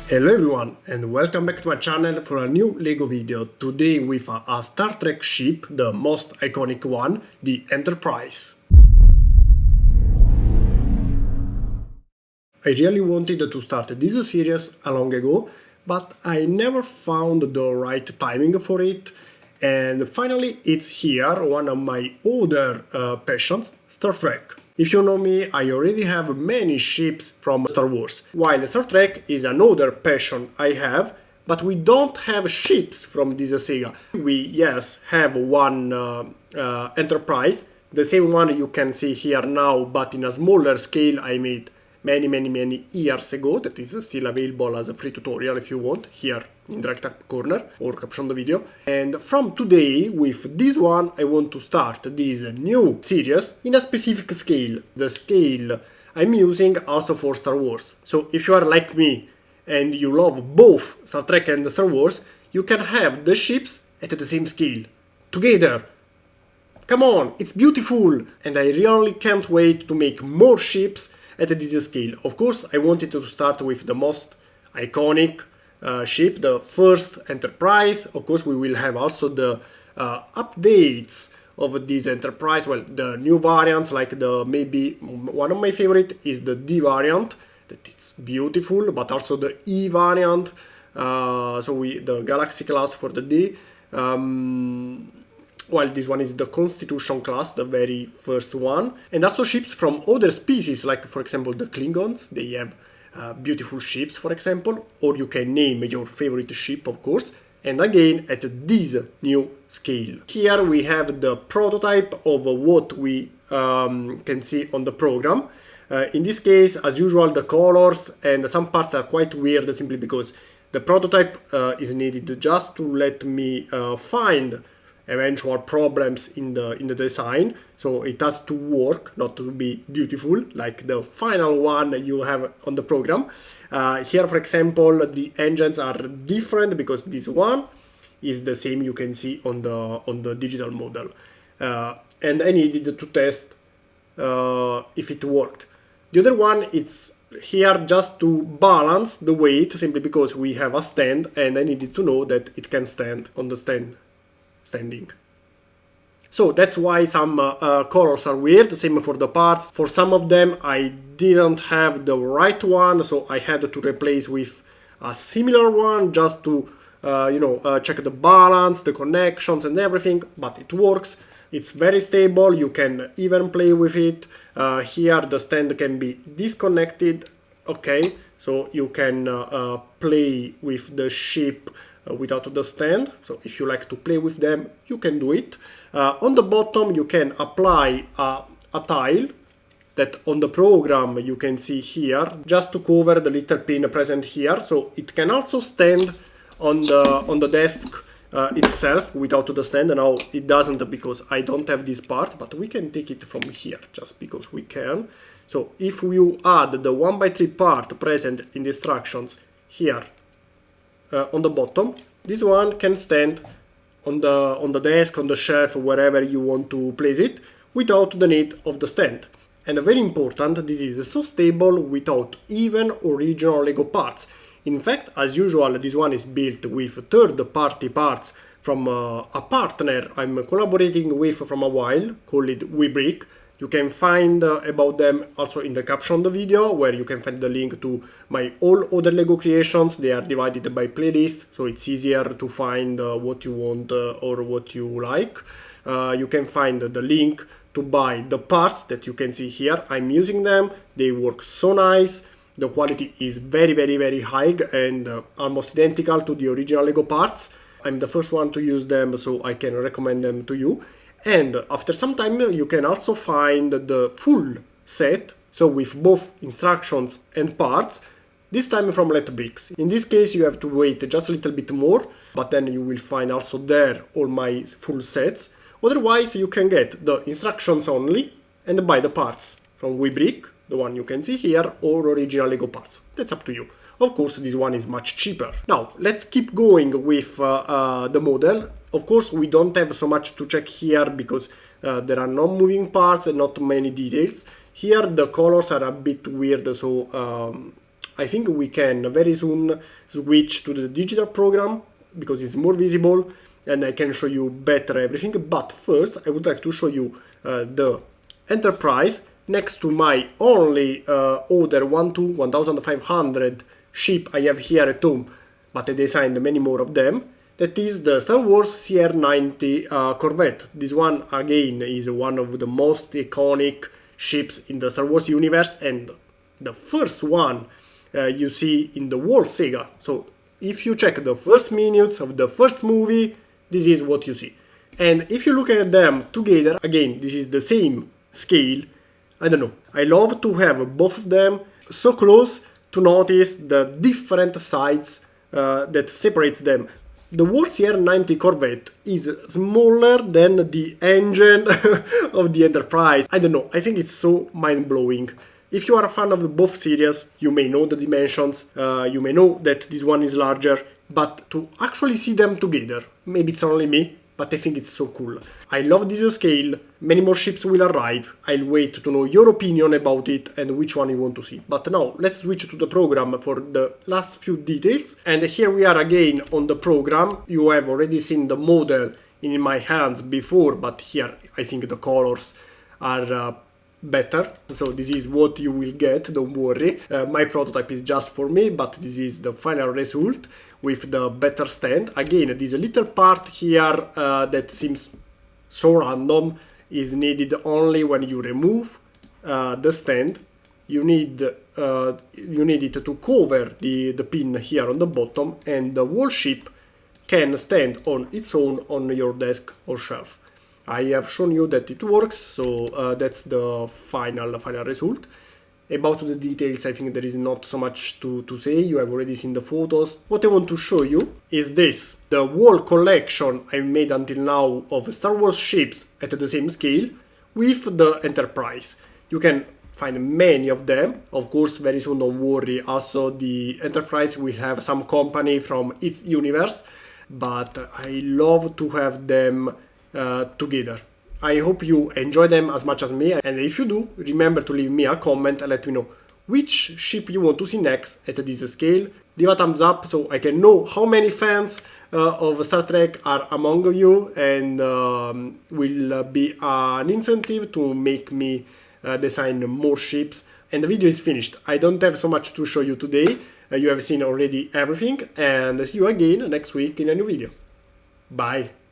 Hello everyone and welcome back to my channel for a new LEGO video, today with a Star Trek ship, the most iconic one, the Enterprise. I really wanted to start this series a long ago, but I never found the right timing for it, and finally it's here, one of my other passions, Star Trek. If you know me, I already have many ships from Star Wars, while Star Trek is another passion I have, but we don't have ships from this saga. We, yes, have one Enterprise, the same one you can see here now, but in a smaller scale I made many years ago, that is still available as a free tutorial if you want, here in the right top corner, or caption the video. And from today, with this one, I want to start this new series in a specific scale, the scale I'm using also for Star Wars. So if you are like me, and you love both Star Trek and Star Wars, you can have the ships at the same scale, together. Come on, it's beautiful! And I really can't wait to make more ships at this scale. Of course, I wanted to start with the most iconic ship, the first Enterprise. Of course, we will have also the updates of this Enterprise, well, the new variants, like maybe one of my favorite is the D variant, that it's beautiful, but also the E variant, the Galaxy class for the D. While this one is the Constitution class, the very first one. And also ships from other species, like for example the Klingons, they have beautiful ships, for example, or you can name your favorite ship, of course, and again at this new scale. Here we have the prototype of what we can see on the program. In this case, as usual, the colors and some parts are quite weird simply because the prototype is needed just to let me find eventual problems in the design, so it has to work, not to be beautiful like the final one you have on the program. Here, for example, the engines are different because this one is the same you can see on the digital model, and I needed to test if it worked. The other one, it's here just to balance the weight, simply because we have a stand and I needed to know that it can stand on the standing. So that's why some colors are weird, same for the parts. For some of them I didn't have the right one, so I had to replace with a similar one just to check the balance, the connections and everything, but it works. It's very stable, you can even play with it. Here the stand can be disconnected, okay, so you can play with the ship without the stand, so if you like to play with them, you can do it. On the bottom you can apply a tile that on the program you can see here, just to cover the little pin present here, so it can also stand on the desk itself without the stand. Now it doesn't because I don't have this part, but we can take it from here just because we can. So if you add the 1x3 part present in the instructions here on the bottom, this one can stand on the desk, on the shelf, wherever you want to place it, without the need of the stand. And very important, this is so stable without even original LEGO parts. In fact, as usual, this one is built with third-party parts from a partner I'm collaborating with from a while, called WeBrick. You can find about them also in the caption of the video, where you can find the link to my all other LEGO creations. They are divided by playlists, so it's easier to find what you want or what you like. You can find the link to buy the parts that you can see here. I'm using them, they work so nice. The quality is very high and almost identical to the original LEGO parts. I'm the first one to use them, so I can recommend them to you. And after some time you can also find the full set, so with both instructions and parts, this time from Bricks. In this case you have to wait just a little bit more, but then you will find also there all my full sets. Otherwise you can get the instructions only and buy the parts from WeBrick, the one you can see here, or original LEGO parts. That's up to you. Of course, this one is much cheaper. Now, let's keep going with the model. Of course, we don't have so much to check here because there are no moving parts and not many details. Here, the colors are a bit weird, so I think we can very soon switch to the digital program because it's more visible and I can show you better everything. But first I would like to show you the enterprise next to my only other 1500 ship I have here at home, but I designed many more of them. That is the Star Wars CR-90 Corvette. This one again is one of the most iconic ships in the Star Wars universe and the first one you see in the whole saga. So if you check the first minutes of the first movie, this is what you see. And if you look at them together, again, this is the same scale. I don't know. I love to have both of them so close to notice the different sides that separates them. The War CR-90 Corvette is smaller than the engine of the Enterprise. I don't know, I think it's so mind-blowing. If you are a fan of both series, you may know the dimensions, you may know that this one is larger, but to actually see them together, maybe it's only me, but I think it's so cool. I love this scale, many more ships will arrive, I'll wait to know your opinion about it and which one you want to see. But now, let's switch to the program for the last few details. And here we are again on the program. You have already seen the model in my hands before, but here I think the colors are better. So this is what you will get, don't worry. My prototype is just for me, but this is the final result with the better stand. Again, this little part here that seems so random is needed only when you remove the stand. You need it to cover the pin here on the bottom, and the whole ship can stand on its own on your desk or shelf. I have shown you that it works, so that's the final result. About the details, I think there is not so much to say, you have already seen the photos. What I want to show you is this, the whole collection I've made until now of Star Wars ships at the same scale with the Enterprise. You can find many of them, of course very soon, don't worry, also the Enterprise will have some company from its universe, but I love to have them together. I hope you enjoy them as much as me, and if you do, remember to leave me a comment and let me know which ship you want to see next at this scale. Leave a thumbs up so I can know how many fans of Star Trek are among you, and will be an incentive to make me design more ships. And the video is finished. I don't have so much to show you today. You have seen already everything, and see you again next week in a new video. Bye!